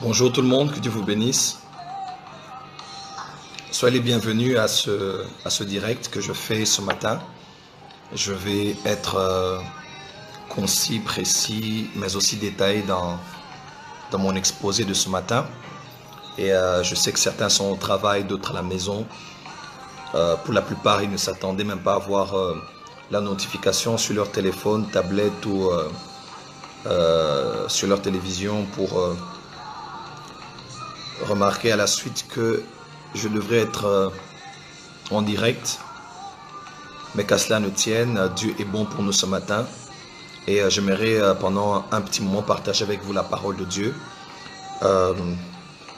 Bonjour tout le monde, que Dieu vous bénisse. Soyez les bienvenus à ce direct que je fais ce matin. Je vais être concis, précis, mais aussi détaillé dans mon exposé de ce matin. Et je sais que certains sont au travail, d'autres à la maison. Pour la plupart, ils ne s'attendaient même pas à voir la notification sur leur téléphone, tablette ou sur leur télévision pour remarquer à la suite que je devrais être en direct, mais qu'à cela ne tienne, Dieu est bon pour nous ce matin et j'aimerais pendant un petit moment partager avec vous la parole de Dieu,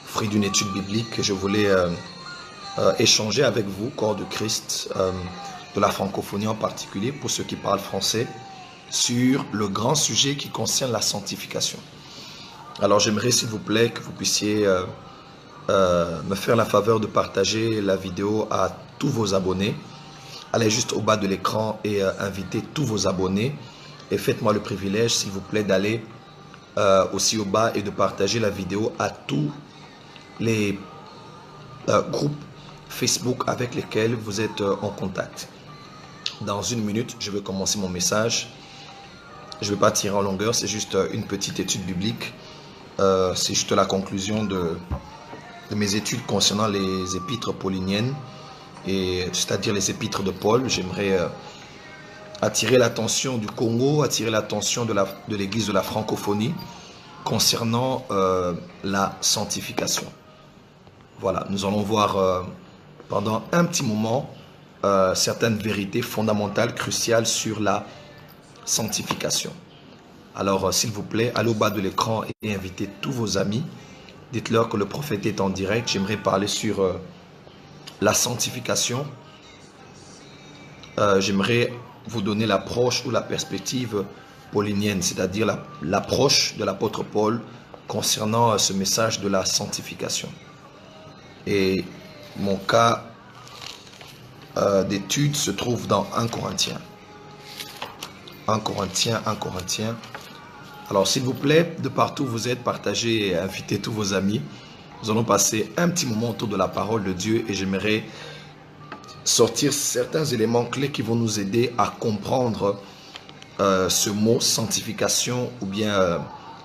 fruit d'une étude biblique. Je voulais échanger avec vous, corps de Christ, de la francophonie en particulier, pour ceux qui parlent français, sur le grand sujet qui concerne la sanctification. Alors j'aimerais s'il vous plaît que vous puissiez me faire la faveur de partager la vidéo à tous vos abonnés. Allez juste au bas de l'écran et invitez tous vos abonnés. Et faites-moi le privilège, s'il vous plaît, d'aller aussi au bas et de partager la vidéo à tous les groupes Facebook avec lesquels vous êtes en contact. Dans une minute, je vais commencer mon message. Je ne vais pas tirer en longueur, c'est juste une petite étude biblique. C'est juste la conclusion de mes études concernant les épîtres pauliniennes, c'est-à-dire les épîtres de Paul. J'aimerais attirer l'attention du Congo, attirer l'attention de l'église de la francophonie concernant la sanctification. Voilà, nous allons voir pendant un petit moment certaines vérités fondamentales, cruciales sur la sanctification. Alors, s'il vous plaît, allez au bas de l'écran et invitez tous vos amis. Dites-leur que le prophète est en direct. J'aimerais parler sur la sanctification. J'aimerais vous donner l'approche ou la perspective paulinienne, c'est-à-dire l'approche de l'apôtre Paul concernant ce message de la sanctification. Et mon cas d'étude se trouve dans 1 Corinthiens. 1 Corinthiens. Alors, s'il vous plaît, de partout où vous êtes, partagez et invitez tous vos amis. Nous allons passer un petit moment autour de la parole de Dieu et j'aimerais sortir certains éléments clés qui vont nous aider à comprendre ce mot sanctification ou bien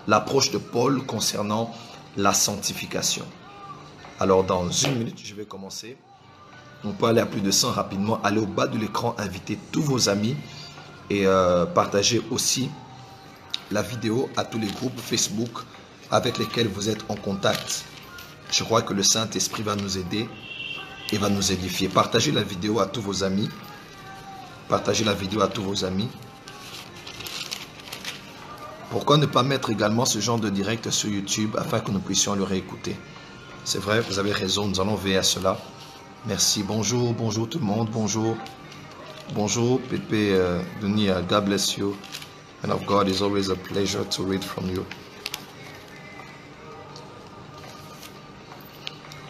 l'approche de Paul concernant la sanctification. Alors, dans une minute, je vais commencer. On peut aller à plus de 100 rapidement. Allez au bas de l'écran, invitez tous vos amis et partagez aussi la vidéo à tous les groupes Facebook avec lesquels vous êtes en contact. Je crois que le Saint-Esprit va nous aider et va nous édifier. Partagez la vidéo à tous vos amis. Partagez la vidéo à tous vos amis. Pourquoi ne pas mettre également ce genre de direct sur YouTube afin que nous puissions le réécouter? C'est vrai, vous avez raison, nous allons veiller à cela. Merci. Bonjour tout le monde. Bonjour, Pépé Denis, God bless you. And of God, it's always a pleasure to read from you.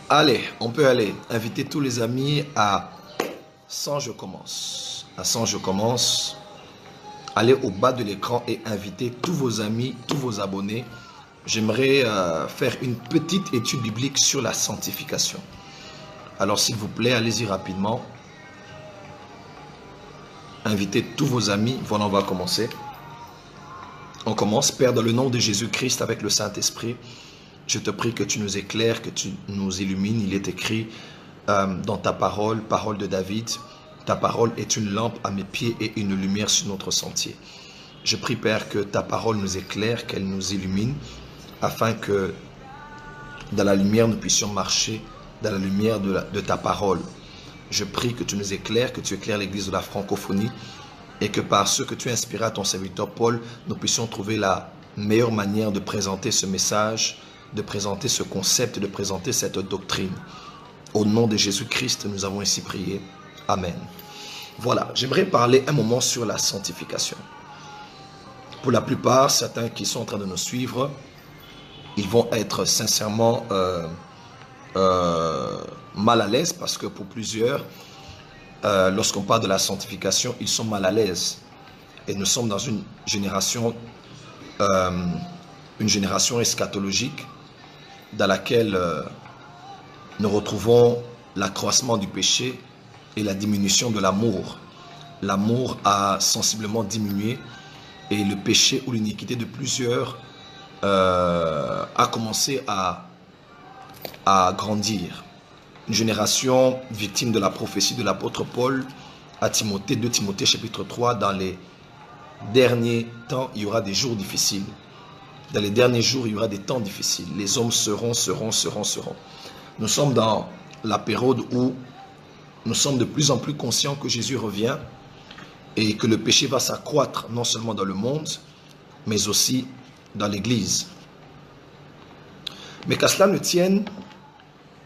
Allez, on peut aller inviter tous les amis à 100 je commence. À 100 je commence. Allez au bas de l'écran et invitez tous vos amis, tous vos abonnés. J'aimerais faire une petite étude biblique sur la sanctification. Alors s'il vous plaît, allez-y rapidement. Invitez tous vos amis. Voilà, on va commencer. On commence. Père, dans le nom de Jésus-Christ, avec le Saint-Esprit, je te prie que tu nous éclaires, que tu nous illumines. Il est écrit dans ta parole, parole de David, ta parole est une lampe à mes pieds et une lumière sur notre sentier. Je prie, Père, que ta parole nous éclaire, qu'elle nous illumine, afin que dans la lumière, nous puissions marcher dans la lumière de ta parole. Je prie que tu nous éclaires, que tu éclaires l'église de la francophonie, et que par ce que tu as inspiré à ton serviteur Paul, nous puissions trouver la meilleure manière de présenter ce message, de présenter ce concept, de présenter cette doctrine. Au nom de Jésus-Christ, nous avons ainsi prié. Amen. Voilà, j'aimerais parler un moment sur la sanctification. Pour la plupart, certains qui sont en train de nous suivre, ils vont être sincèrement mal à l'aise parce que pour plusieurs, lorsqu'on parle de la sanctification, ils sont mal à l'aise. Et nous sommes dans une génération eschatologique dans laquelle nous retrouvons l'accroissement du péché et la diminution de l'amour. L'amour a sensiblement diminué et le péché ou l'iniquité de plusieurs a commencé à grandir. Une génération victime de la prophétie de l'apôtre Paul à Timothée, 2 Timothée chapitre 3, dans les derniers temps, il y aura des jours difficiles. Dans les derniers jours, il y aura des temps difficiles. Les hommes seront. Nous sommes dans la période où nous sommes de plus en plus conscients que Jésus revient et que le péché va s'accroître non seulement dans le monde, mais aussi dans l'Église. Mais qu'à cela ne tienne,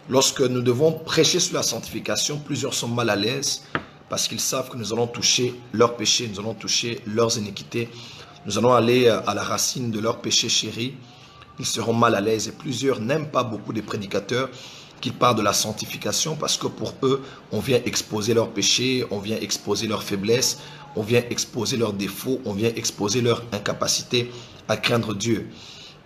lorsque nous devons prêcher sur la sanctification, plusieurs sont mal à l'aise parce qu'ils savent que nous allons toucher leurs péchés, nous allons toucher leurs iniquités, nous allons aller à la racine de leurs péchés chéris. Ils seront mal à l'aise et plusieurs n'aiment pas beaucoup des prédicateurs qui parlent de la sanctification parce que pour eux, on vient exposer leurs péchés, on vient exposer leurs faiblesses, on vient exposer leurs défauts, on vient exposer leur incapacité à craindre Dieu.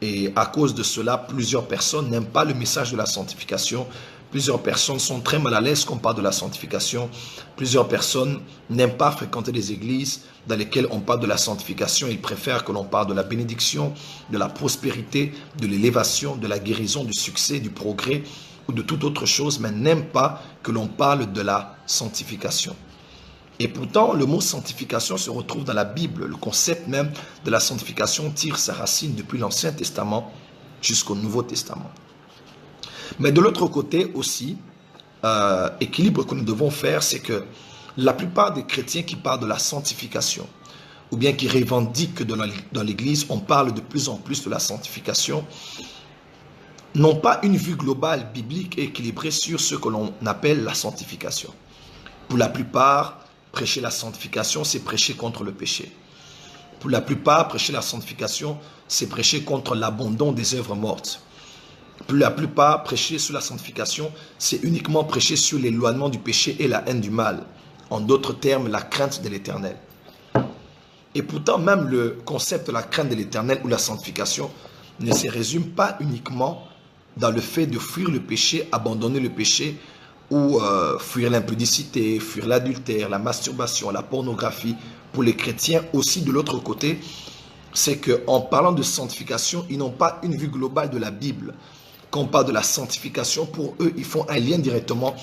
Et à cause de cela, plusieurs personnes n'aiment pas le message de la sanctification. Plusieurs personnes sont très mal à l'aise quand on parle de la sanctification. Plusieurs personnes n'aiment pas fréquenter les églises dans lesquelles on parle de la sanctification. Ils préfèrent que l'on parle de la bénédiction, de la prospérité, de l'élévation, de la guérison, du succès, du progrès ou de toute autre chose, mais n'aiment pas que l'on parle de la sanctification. Et pourtant, le mot sanctification se retrouve dans la Bible. Le concept même de la sanctification tire sa racine depuis l'Ancien Testament jusqu'au Nouveau Testament. Mais de l'autre côté aussi, équilibre que nous devons faire, c'est que la plupart des chrétiens qui parlent de la sanctification, ou bien qui revendiquent que dans l'Église, on parle de plus en plus de la sanctification, n'ont pas une vue globale biblique et équilibrée sur ce que l'on appelle la sanctification. Pour la plupart, prêcher la sanctification, c'est prêcher contre le péché. Pour la plupart, prêcher la sanctification, c'est prêcher contre l'abandon des œuvres mortes. Pour la plupart, prêcher sur la sanctification, c'est uniquement prêcher sur l'éloignement du péché et la haine du mal. En d'autres termes, la crainte de l'Éternel. Et pourtant, même le concept de la crainte de l'Éternel ou la sanctification ne se résume pas uniquement dans le fait de fuir le péché, abandonner le péché, ou fuir l'impudicité, fuir l'adultère, la masturbation, la pornographie. Pour les chrétiens aussi de l'autre côté, c'est qu'en parlant de sanctification, ils n'ont pas une vue globale de la Bible. Quand on parle de la sanctification, pour eux, ils font un lien directement.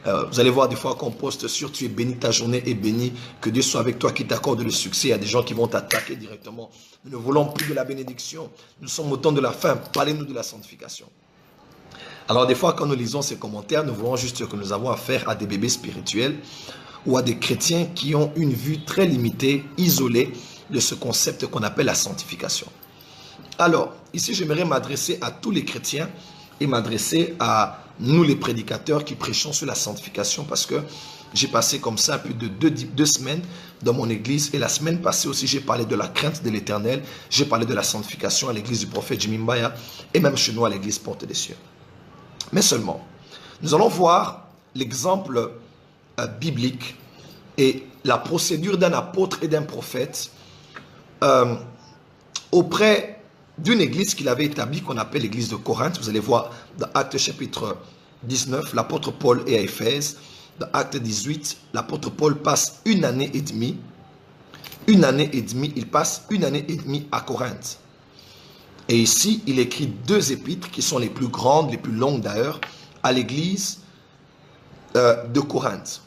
Vous allez voir des fois qu'on poste sur « Tu es béni, ta journée est bénie, que Dieu soit avec toi, qui t'accorde le succès ». Il y a des gens qui vont t'attaquer directement. Nous ne voulons plus de la bénédiction. Nous sommes au temps de la fin. Parlez-nous de la sanctification. Alors des fois, quand nous lisons ces commentaires, nous voyons juste que nous avons affaire à des bébés spirituels ou à des chrétiens qui ont une vue très limitée, isolée de ce concept qu'on appelle la sanctification. Alors, ici, j'aimerais m'adresser à tous les chrétiens et m'adresser à nous les prédicateurs qui prêchons sur la sanctification parce que j'ai passé comme ça plus de deux semaines dans mon église et la semaine passée aussi, j'ai parlé de la crainte de l'Éternel, j'ai parlé de la sanctification à l'église du prophète Jimmy Mbaya et même chez nous à l'église Porte des Cieux. Mais seulement, nous allons voir l'exemple biblique et la procédure d'un apôtre et d'un prophète auprès d'une église qu'il avait établie, qu'on appelle l'église de Corinthe. Vous allez voir dans Actes chapitre 19, l'apôtre Paul est à Éphèse. Dans Actes 18, l'apôtre Paul passe une année et demie. Il passe une année et demie à Corinthe. Et ici, il écrit 2 épîtres qui sont les plus grandes, les plus longues d'ailleurs, à l'église de Corinthe.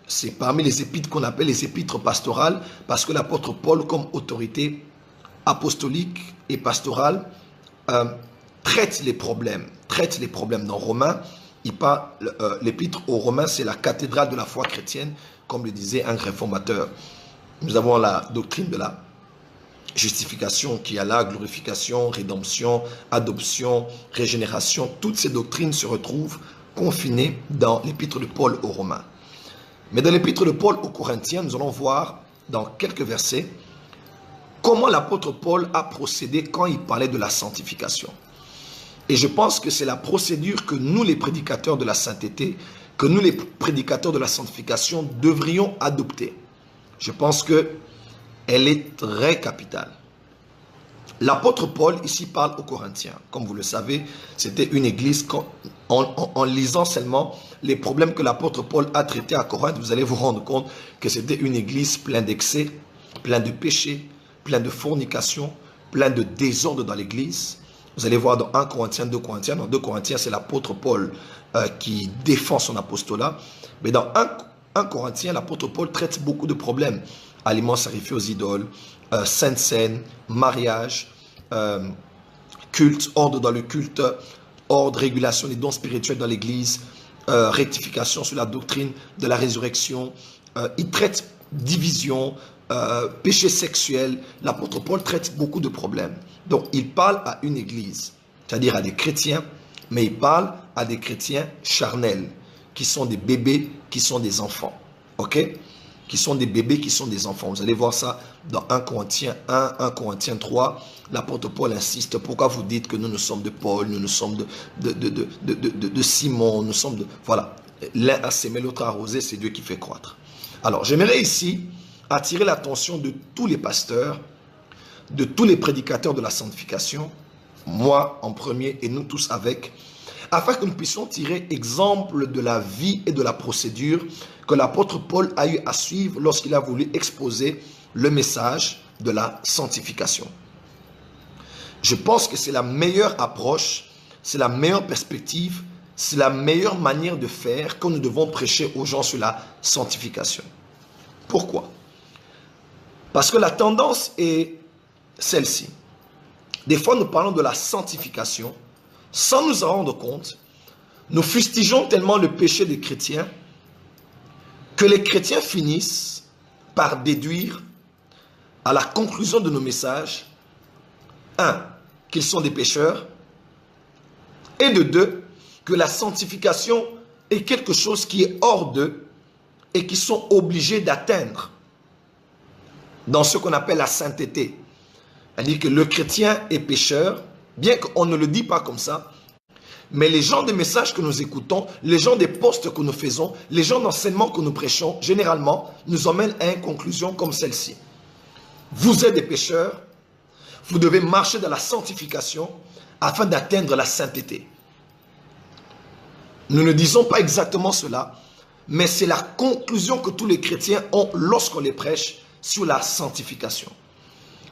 C'est parmi les épîtres qu'on appelle les épîtres pastorales, parce que l'apôtre Paul, comme autorité apostolique et pastorale, traite les problèmes. Dans Romains, l'épître aux Romains, c'est la cathédrale de la foi chrétienne, comme le disait un réformateur. Nous avons la doctrine de la justification qui a là, glorification, rédemption, adoption, régénération. Toutes ces doctrines se retrouvent confinées dans l'épître de Paul aux Romains. Mais dans l'épître de Paul aux Corinthiens, nous allons voir dans quelques versets comment l'apôtre Paul a procédé quand il parlait de la sanctification. Et je pense que c'est la procédure que nous, les prédicateurs de la sainteté, que nous, les prédicateurs de la sanctification, devrions adopter. Je pense que elle est très capitale. L'apôtre Paul ici parle aux Corinthiens. Comme vous le savez, c'était une église, en lisant seulement les problèmes que l'apôtre Paul a traités à Corinthe, vous allez vous rendre compte que c'était une église pleine d'excès, pleine de péchés, pleine de fornication, pleine de désordre dans l'église. Vous allez voir dans 1 Corinthiens, 2 Corinthiens. Dans 2 Corinthiens, c'est l'apôtre Paul qui défend son apostolat. Mais dans 1 Corinthiens, l'apôtre Paul traite beaucoup de problèmes. Aliments sacrifiés aux idoles, sainte scène, mariage, culte, ordre dans le culte, ordre, régulation des dons spirituels dans l'église, rectification sur la doctrine de la résurrection. Il traite division, péché sexuel. L'apôtre Paul traite beaucoup de problèmes. Donc, il parle à une église, c'est-à-dire à des chrétiens, mais il parle à des chrétiens charnels, qui sont des bébés, qui sont des enfants. Ok? Qui sont des bébés, qui sont des enfants. Vous allez voir ça dans 1 Corinthiens 1, 1 Corinthiens 3. L'apôtre Paul insiste. Pourquoi vous dites que nous sommes de Paul, nous sommes de Simon, nous sommes de... Voilà. L'un a sémé, l'autre a arrosé, c'est Dieu qui fait croître. Alors, j'aimerais ici attirer l'attention de tous les pasteurs, de tous les prédicateurs de la sanctification, moi en premier et nous tous avec, afin que nous puissions tirer exemple de la vie et de la procédure que l'apôtre Paul a eu à suivre lorsqu'il a voulu exposer le message de la sanctification. Je pense que c'est la meilleure approche, c'est la meilleure perspective, c'est la meilleure manière de faire quand nous devons prêcher aux gens sur la sanctification. Pourquoi? Parce que la tendance est celle-ci. Des fois, nous parlons de la sanctification. Sans nous en rendre compte, nous fustigeons tellement le péché des chrétiens que les chrétiens finissent par déduire à la conclusion de nos messages, 1, qu'ils sont des pécheurs, et de 2, que la sanctification est quelque chose qui est hors d'eux et qu'ils sont obligés d'atteindre dans ce qu'on appelle la sainteté. C'est-à-dire que le chrétien est pécheur, bien qu'on ne le dit pas comme ça, mais les gens des messages que nous écoutons, les gens des postes que nous faisons, les gens d'enseignement que nous prêchons, généralement, nous emmènent à une conclusion comme celle-ci. Vous êtes des pécheurs, vous devez marcher dans la sanctification afin d'atteindre la sainteté. Nous ne disons pas exactement cela, mais c'est la conclusion que tous les chrétiens ont lorsqu'on les prêche sur la sanctification.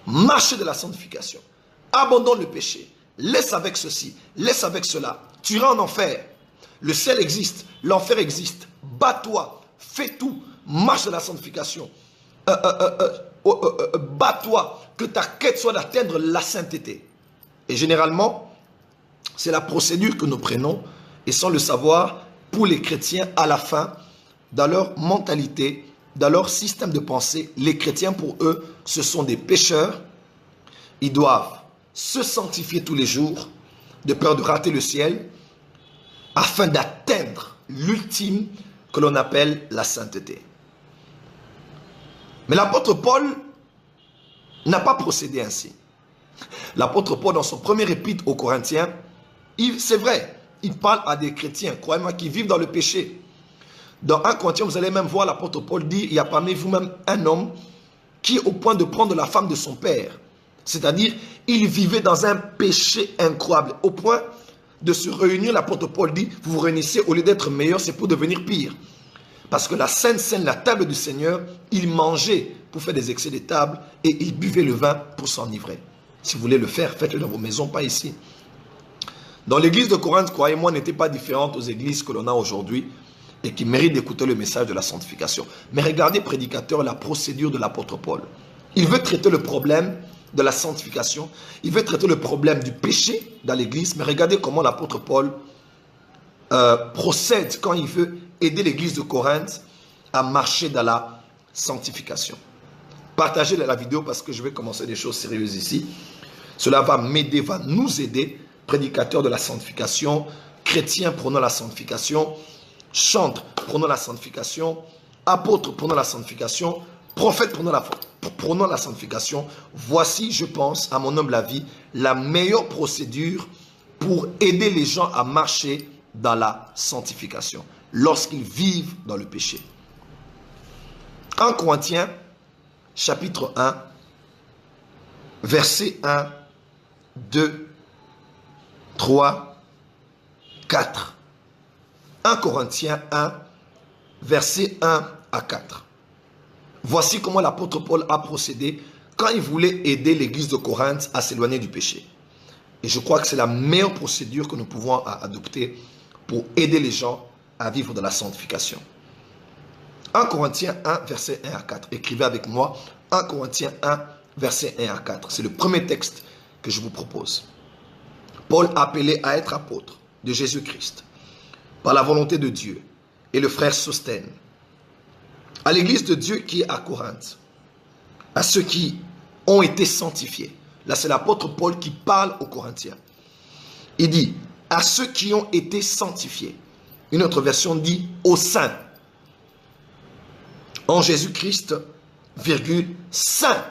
Marchez de la sanctification, abandonne le péché, laisse avec ceci, laisse avec cela, tu iras en enfer. Le ciel existe, l'enfer existe, bats-toi, fais tout, marche de la sanctification. Bats-toi, que ta quête soit d'atteindre la sainteté. Et généralement, c'est la procédure que nous prenons, et sans le savoir, pour les chrétiens, à la fin, dans leur mentalité, dans leur système de pensée, les chrétiens, pour eux, ce sont des pécheurs. Ils doivent se sanctifier tous les jours, de peur de rater le ciel, afin d'atteindre l'ultime que l'on appelle la sainteté. Mais l'apôtre Paul n'a pas procédé ainsi. L'apôtre Paul, dans son premier épître aux Corinthiens, c'est vrai, il parle à des chrétiens, croyez-moi, qui vivent dans le péché. Dans 1 Corinthiens, vous allez même voir l'apôtre Paul dire, il y a parmi vous-même un homme qui est au point de prendre la femme de son père. C'est-à-dire, il vivait dans un péché incroyable, au point de se réunir. L'apôtre Paul dit, vous vous réunissez, au lieu d'être meilleur, c'est pour devenir pire. Parce que la Sainte Seine, la table du Seigneur, il mangeait pour faire des excès de table et il buvait le vin pour s'enivrer. Si vous voulez le faire, faites-le dans vos maisons, pas ici. Dans l'église de Corinthe, croyez-moi, n'était pas différente aux églises que l'on a aujourd'hui et qui méritent d'écouter le message de la sanctification. Mais regardez, prédicateur, la procédure de l'apôtre Paul. Il veut traiter le problème de la sanctification. Il veut traiter le problème du péché dans l'église. Mais regardez comment l'apôtre Paul procède quand il veut aider l'église de Corinthe à marcher dans la sanctification. Partagez la vidéo parce que je vais commencer des choses sérieuses ici. Cela va m'aider, va nous aider, prédicateurs de la sanctification, chrétiens prenons la sanctification, chantres prenons la sanctification, apôtres prenons la sanctification, prophètes prenons la sanctification. Voici, je pense, à mon humble avis, la meilleure procédure pour aider les gens à marcher dans la sanctification, lorsqu'ils vivent dans le péché. 1 Corinthiens, chapitre 1, verset 1 2, 3, 4. 1 Corinthiens 1, versets 1 à 4. Voici comment l'apôtre Paul a procédé quand il voulait aider l'église de Corinthe à s'éloigner du péché. Et je crois que c'est la meilleure procédure que nous pouvons adopter pour aider les gens à vivre de la sanctification. 1 Corinthiens 1, verset 1 à 4. Écrivez avec moi 1 Corinthiens 1, verset 1 à 4. C'est le premier texte que je vous propose. Paul, appelé à être apôtre de Jésus-Christ, par la volonté de Dieu, et le frère Sosthène, à l'église de Dieu qui est à Corinthe, à ceux qui ont été sanctifiés. Là, c'est l'apôtre Paul qui parle aux Corinthiens. Il dit, à ceux qui ont été sanctifiés. Une autre version dit, aux saints. En Jésus-Christ, virgule, saint,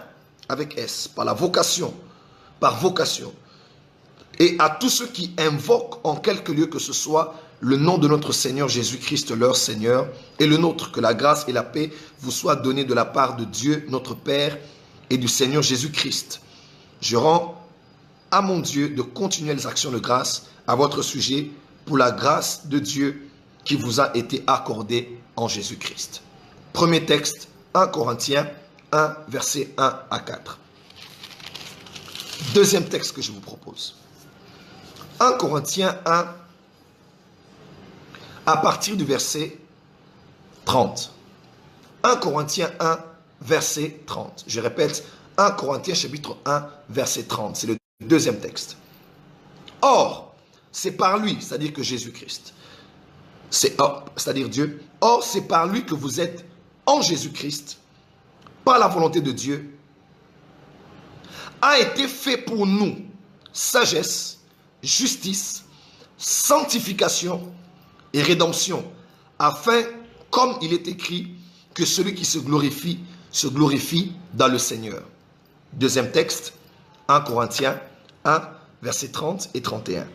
avec S, par la vocation, par vocation. Et à tous ceux qui invoquent en quelque lieu que ce soit le nom de notre Seigneur Jésus-Christ, leur Seigneur, et le nôtre, que la grâce et la paix vous soient données de la part de Dieu, notre Père, et du Seigneur Jésus-Christ. Je rends à mon Dieu de continuelles actions de grâce à votre sujet pour la grâce de Dieu qui vous a été accordée en Jésus-Christ. Premier texte, 1 Corinthiens 1, versets 1 à 4. Deuxième texte que je vous propose. 1 Corinthiens 1, à partir du verset 30. 1 Corinthiens 1, verset 30. Je répète, 1 Corinthiens chapitre 1, verset 30. C'est le deuxième texte. Or, c'est par lui, c'est-à-dire que Jésus-Christ, c'est-à-dire Dieu, or c'est par lui que vous êtes en Jésus-Christ, par la volonté de Dieu, a été fait pour nous sagesse, justice, sanctification et rédemption, afin, comme il est écrit, que celui qui se glorifie dans le Seigneur. Deuxième texte, 1 Corinthiens 1, versets 30 et 31.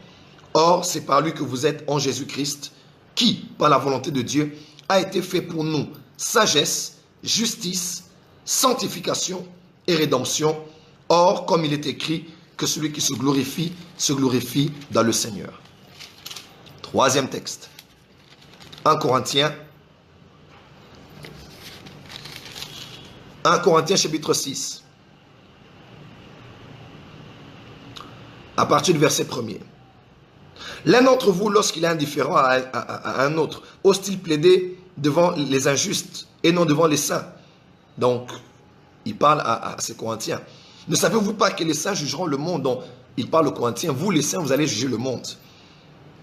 Or, c'est par lui que vous êtes en Jésus-Christ, qui, par la volonté de Dieu, a été fait pour nous sagesse, justice, sanctification et rédemption. Or, comme il est écrit, que celui qui se glorifie dans le Seigneur. Troisième texte. 1 Corinthiens chapitre 6. À partir du verset 1er. L'un d'entre vous, lorsqu'il est indifférent à un autre, ose-t-il plaider devant les injustes et non devant les saints? Donc, il parle à ces Corinthiens. Ne savez-vous pas que les saints jugeront le monde? Donc, il parle aux Corinthiens. Vous, les saints, vous allez juger le monde.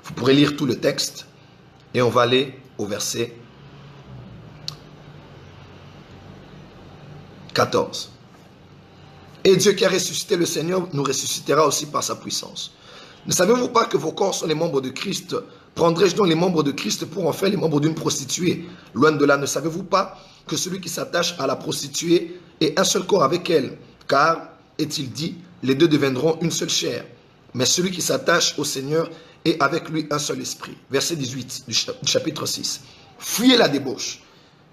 Vous pourrez lire tout le texte. Et on va aller au verset 14. Et Dieu qui a ressuscité le Seigneur nous ressuscitera aussi par sa puissance. Ne savez-vous pas que vos corps sont les membres de Christ? Prendrai-je donc les membres de Christ pour en faire les membres d'une prostituée? Loin de là, ne savez-vous pas que celui qui s'attache à la prostituée est un seul corps avec elle? Car, est-il dit, les deux deviendront une seule chair. Mais celui qui s'attache au Seigneur est avec lui un seul esprit. Verset 18 du chapitre 6. Fuyez la débauche.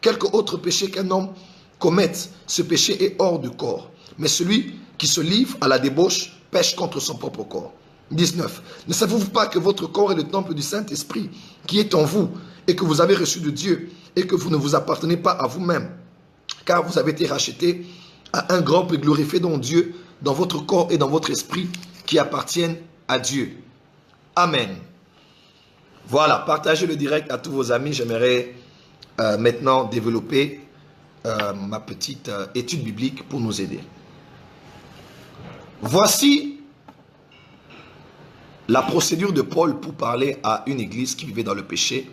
Quelque autre péché qu'un homme commette, ce péché est hors du corps. Mais celui qui se livre à la débauche pêche contre son propre corps. 19. Ne savez-vous pas que votre corps est le temple du Saint-Esprit qui est en vous et que vous avez reçu de Dieu et que vous ne vous appartenez pas à vous-même, car vous avez été rachetés à un grand prix glorifié dans Dieu, dans votre corps et dans votre esprit qui appartiennent à Dieu. Amen. Voilà, partagez le direct à tous vos amis. J'aimerais maintenant développer ma petite étude biblique pour nous aider. Voici la procédure de Paul pour parler à une église qui vivait dans le péché,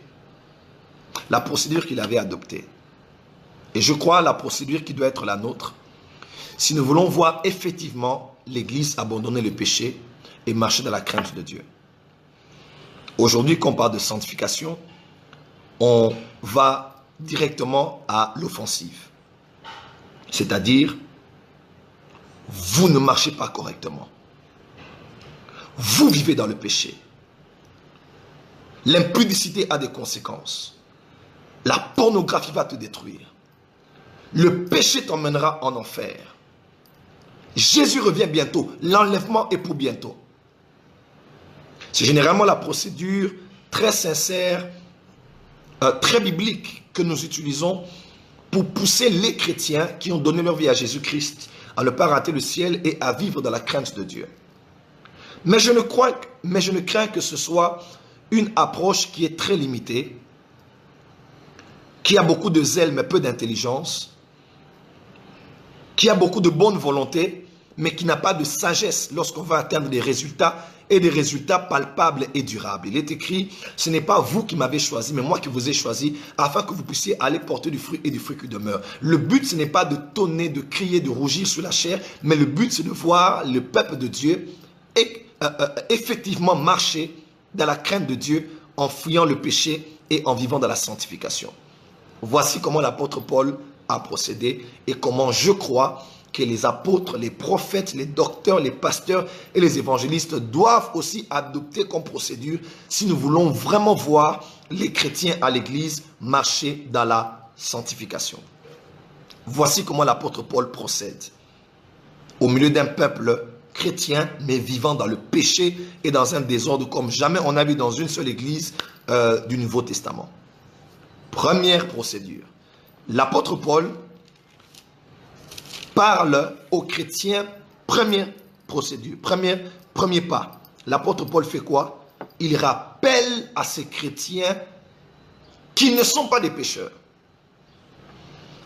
la procédure qu'il avait adoptée. Et je crois la procédure qui doit être la nôtre si nous voulons voir effectivement l'église abandonner le péché et marcher dans la crainte de Dieu. Aujourd'hui, quand on parle de sanctification, on va directement à l'offensive. C'est-à-dire, vous ne marchez pas correctement. Vous vivez dans le péché. L'impudicité a des conséquences. La pornographie va te détruire. Le péché t'emmènera en enfer. Jésus revient bientôt. L'enlèvement est pour bientôt. C'est généralement la procédure très sincère, très biblique que nous utilisons pour pousser les chrétiens qui ont donné leur vie à Jésus-Christ à ne pas rater le ciel et à vivre dans la crainte de Dieu. Mais je ne crains que ce soit une approche qui est très limitée, qui a beaucoup de zèle mais peu d'intelligence, qui a beaucoup de bonne volonté, mais qui n'a pas de sagesse lorsqu'on va atteindre des résultats et des résultats palpables et durables. Il est écrit, ce n'est pas vous qui m'avez choisi, mais moi qui vous ai choisi, afin que vous puissiez aller porter du fruit et du fruit qui demeure. Le but, ce n'est pas de tonner, de crier, de rougir sur la chair, mais le but, c'est de voir le peuple de Dieu effectivement marcher dans la crainte de Dieu en fuyant le péché et en vivant dans la sanctification. Voici comment l'apôtre Paul a procédé et comment je crois que les apôtres, les prophètes, les docteurs, les pasteurs et les évangélistes doivent aussi adopter comme procédure si nous voulons vraiment voir les chrétiens à l'église marcher dans la sanctification. Voici comment l'apôtre Paul procède. Au milieu d'un peuple chrétien, mais vivant dans le péché et dans un désordre comme jamais on a vu dans une seule église du Nouveau Testament. Première procédure. L'apôtre Paul parle aux chrétiens, première procédure, premier pas. L'apôtre Paul fait quoi? Il rappelle à ces chrétiens qui ne sont pas des pécheurs.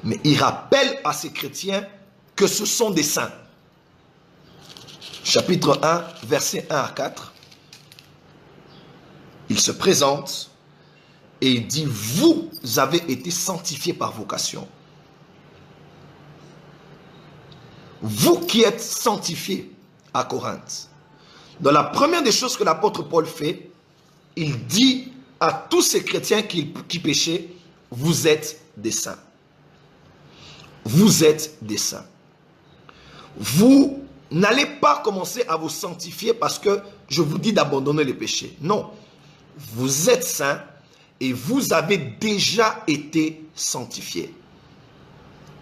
Mais il rappelle à ces chrétiens que ce sont des saints. Chapitre 1, versets 1 à 4. Il se présente et il dit, vous avez été sanctifiés par vocation. Vous qui êtes sanctifiés à Corinthe. Dans la première des choses que l'apôtre Paul fait, il dit à tous ces chrétiens qui péchaient, vous êtes des saints. Vous êtes des saints. Vous n'allez pas commencer à vous sanctifier parce que je vous dis d'abandonner les péchés. Non. Vous êtes saints et vous avez déjà été sanctifiés.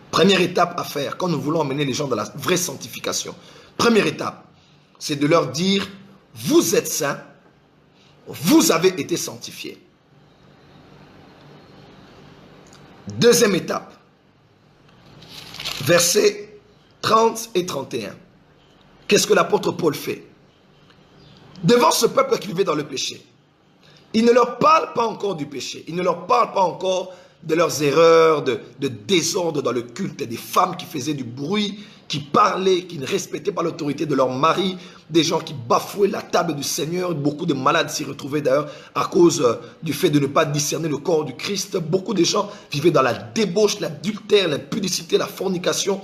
Première étape à faire quand nous voulons emmener les gens dans la vraie sanctification. Première étape, c'est de leur dire, vous êtes saints, vous avez été sanctifiés. Deuxième étape, versets 30 et 31. Qu'est-ce que l'apôtre Paul fait? Devant ce peuple qui vivait dans le péché, il ne leur parle pas encore du péché, il ne leur parle pas encore de leurs erreurs, de désordre dans le culte, des femmes qui faisaient du bruit, qui parlaient, qui ne respectaient pas l'autorité de leur mari, des gens qui bafouaient la table du Seigneur. Beaucoup de malades s'y retrouvaient d'ailleurs à cause du fait de ne pas discerner le corps du Christ. Beaucoup de gens vivaient dans la débauche, l'adultère, l'impudicité, la fornication.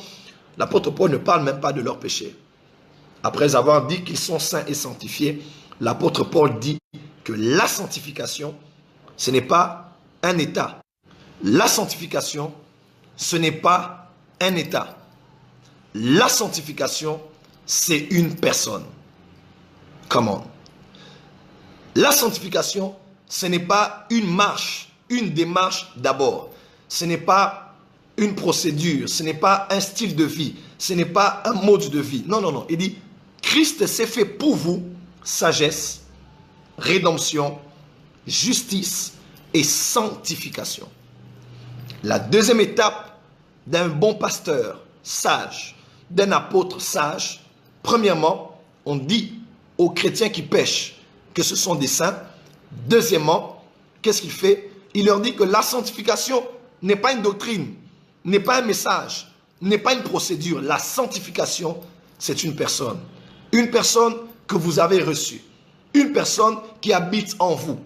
L'apôtre Paul ne parle même pas de leur péché. Après avoir dit qu'ils sont saints et sanctifiés, l'apôtre Paul dit que la sanctification, ce n'est pas un état. La sanctification, ce n'est pas un état. La sanctification, c'est une personne. Comment? La sanctification, ce n'est pas une marche, une démarche d'abord. Ce n'est pas une procédure, ce n'est pas un style de vie, ce n'est pas un mode de vie. Non, non, non. Il dit, Christ s'est fait pour vous sagesse, rédemption, justice et sanctification. La deuxième étape d'un bon pasteur sage, d'un apôtre sage, premièrement, on dit aux chrétiens qui pêchent que ce sont des saints. Deuxièmement, qu'est-ce qu'il fait? Il leur dit que la sanctification n'est pas une doctrine, n'est pas un message, n'est pas une procédure. La sanctification, c'est une personne. Une personne que vous avez reçue. Une personne qui habite en vous.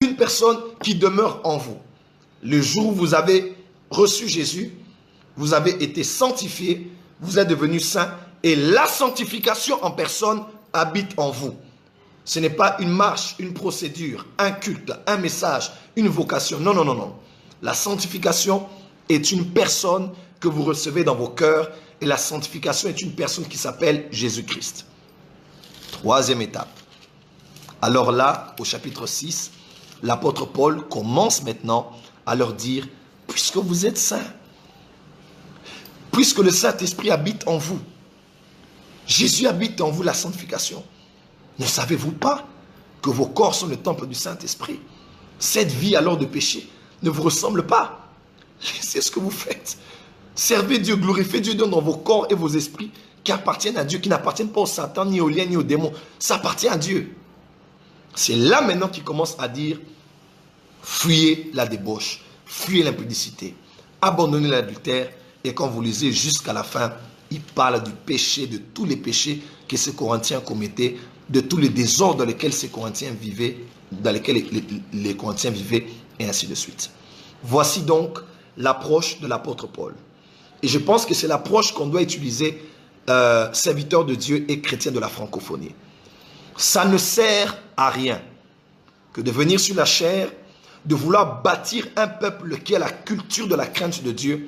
Une personne qui demeure en vous. Le jour où vous avez reçu Jésus, vous avez été sanctifié, vous êtes devenu saint et la sanctification en personne habite en vous. Ce n'est pas une marche, une procédure, un culte, un message, une vocation. Non, non, non, non. La sanctification est une personne que vous recevez dans vos cœurs et la sanctification est une personne qui s'appelle Jésus-Christ. Troisième étape. Alors là, au chapitre 6, l'apôtre Paul commence maintenant à leur dire, puisque vous êtes saints, puisque le Saint-Esprit habite en vous, Jésus habite en vous la sanctification. Ne savez-vous pas que vos corps sont le temple du Saint-Esprit? Cette vie alors de péché ne vous ressemble pas. C'est ce que vous faites. Servez Dieu, glorifiez Dieu dans vos corps et vos esprits qui appartiennent à Dieu, qui n'appartiennent pas au Satan, ni aux liens, ni aux démons. Ça appartient à Dieu. C'est là maintenant qu'il commence à dire, fuyez la débauche, fuyez l'impudicité, abandonnez l'adultère. Et quand vous lisez jusqu'à la fin, il parle du péché, de tous les péchés que ces Corinthiens commettaient, de tous les désordres dans lesquels ces Corinthiens vivaient, dans lesquels les Corinthiens vivaient, et ainsi de suite. Voici donc l'approche de l'apôtre Paul. Et je pense que c'est l'approche qu'on doit utiliser, serviteurs de Dieu et chrétiens de la francophonie. Ça ne sert à rien que de venir sur la chair, de vouloir bâtir un peuple qui a la culture de la crainte de Dieu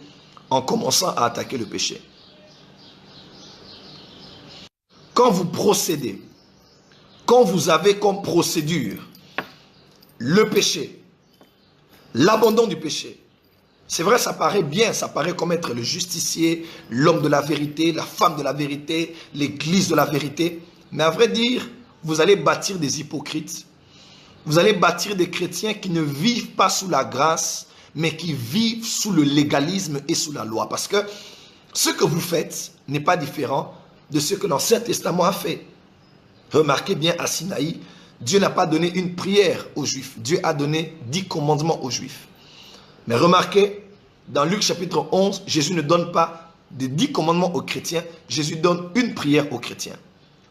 en commençant à attaquer le péché. Quand vous procédez, quand vous avez comme procédure le péché, l'abandon du péché, c'est vrai, ça paraît bien, ça paraît comme être le justicier, l'homme de la vérité, la femme de la vérité, l'église de la vérité. Mais à vrai dire, vous allez bâtir des hypocrites. Vous allez bâtir des chrétiens qui ne vivent pas sous la grâce, mais qui vivent sous le légalisme et sous la loi. Parce que ce que vous faites n'est pas différent de ce que l'Ancien Testament a fait. Remarquez bien à Sinaï, Dieu n'a pas donné une prière aux Juifs. Dieu a donné 10 commandements aux Juifs. Mais remarquez, dans Luc chapitre 11, Jésus ne donne pas des 10 commandements aux chrétiens, Jésus donne une prière aux chrétiens.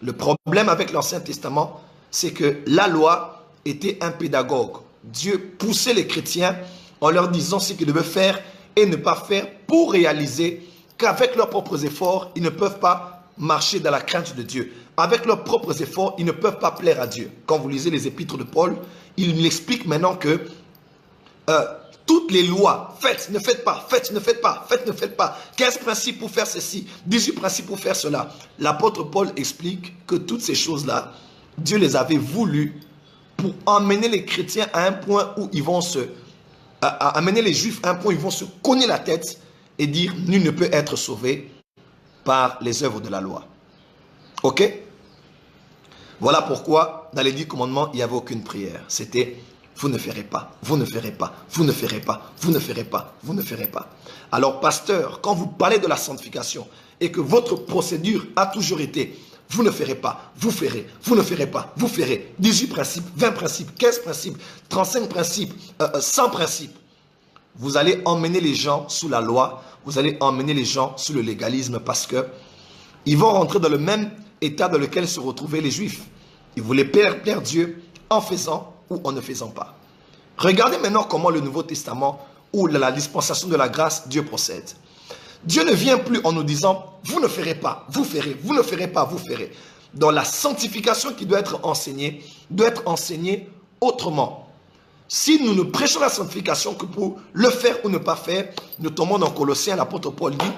Le problème avec l'Ancien Testament, c'est que la loi était un pédagogue. Dieu poussait les chrétiens en leur disant ce qu'ils devaient faire et ne pas faire pour réaliser qu'avec leurs propres efforts, ils ne peuvent pas marcher dans la crainte de Dieu. Avec leurs propres efforts, ils ne peuvent pas plaire à Dieu. Quand vous lisez les épîtres de Paul, il explique maintenant que toutes les lois, faites, ne faites pas, faites, ne faites pas, faites, ne faites pas. 15 principes pour faire ceci, 18 principes pour faire cela. L'apôtre Paul explique que toutes ces choses-là, Dieu les avait voulues pour emmener les chrétiens à un point où ils vont amener les juifs à un point où ils vont se cogner la tête et dire nul ne peut être sauvé par les œuvres de la loi. Ok? Voilà pourquoi dans les 10 commandements, il n'y avait aucune prière. C'était vous ne ferez pas, vous ne ferez pas, vous ne ferez pas, vous ne ferez pas, vous ne ferez pas. Alors pasteur, quand vous parlez de la sanctification et que votre procédure a toujours été vous ne ferez pas, vous ferez, vous ne ferez pas, vous ferez, 18 principes, 20 principes, 15 principes, 35 principes, 100 principes, vous allez emmener les gens sous la loi, vous allez emmener les gens sous le légalisme parce que ils vont rentrer dans le même état dans lequel se retrouvaient les Juifs. Ils voulaient plaire Dieu en faisant ou en ne faisant pas. Regardez maintenant comment le Nouveau Testament ou la dispensation de la grâce, Dieu procède. Dieu ne vient plus en nous disant, vous ne ferez pas, vous ferez, vous ne ferez pas, vous ferez. Dans la sanctification qui doit être enseignée autrement. Si nous ne prêchons la sanctification que pour le faire ou ne pas faire, nous tombons dans Colossiens, l'apôtre Paul dit,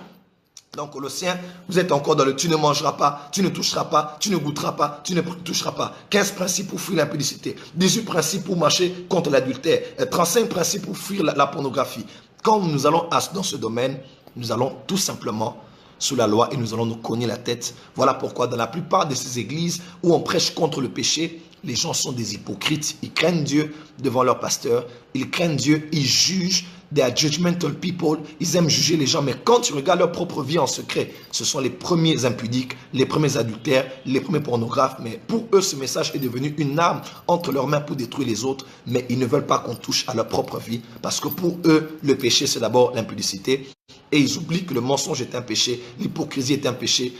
dans Colossiens, vous êtes encore dans le tu ne mangeras pas, tu ne toucheras pas, tu ne goûteras pas, tu ne toucheras pas. 15 principes pour fuir l'impudicité, 18 principes pour marcher contre l'adultère, 35 principes pour fuir la pornographie. Quand nous allons dans ce domaine, nous allons tout simplement sous la loi et nous allons nous cogner la tête. Voilà pourquoi dans la plupart de ces églises où on prêche contre le péché, les gens sont des hypocrites. Ils craignent Dieu devant leur pasteur. Ils craignent Dieu, ils jugent. They are judgmental people. Ils aiment juger les gens. Mais quand tu regardes leur propre vie en secret, ce sont les premiers impudiques, les premiers adultères, les premiers pornographes. Mais pour eux, ce message est devenu une arme entre leurs mains pour détruire les autres. Mais ils ne veulent pas qu'on touche à leur propre vie. Parce que pour eux, le péché, c'est d'abord l'impudicité. Et ils oublient que le mensonge est un péché, l'hypocrisie est un péché,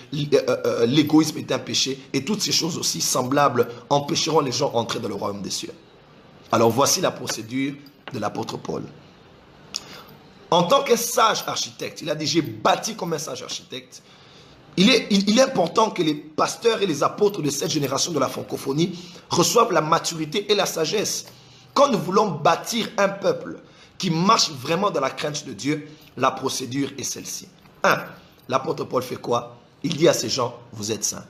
l'égoïsme est un péché. Et toutes ces choses aussi semblables empêcheront les gens d'entrer dans le royaume des cieux. Alors voici la procédure de l'apôtre Paul. En tant que sage architecte, il a dit, j'ai bâti comme un sage architecte. Il est important que les pasteurs et les apôtres de cette génération de la francophonie reçoivent la maturité et la sagesse. Quand nous voulons bâtir un peuple qui marche vraiment dans la crainte de Dieu, la procédure est celle-ci. 1. L'apôtre Paul fait quoi? Il dit à ces gens, vous êtes saints.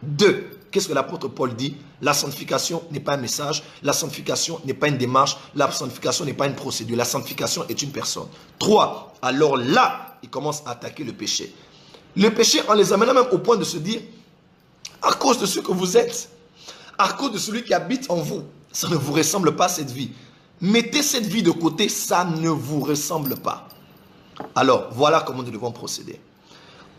2. Qu'est-ce que l'apôtre Paul dit? La sanctification n'est pas un message, la sanctification n'est pas une démarche, la sanctification n'est pas une procédure, la sanctification est une personne. 3. Alors là, il commence à attaquer le péché. Le péché, en les amenant même au point de se dire, À cause de ce que vous êtes. À cause de celui qui habite en vous. Ça ne vous ressemble pas cette vie. Mettez cette vie de côté, ça ne vous ressemble pas. Alors, voilà comment nous devons procéder.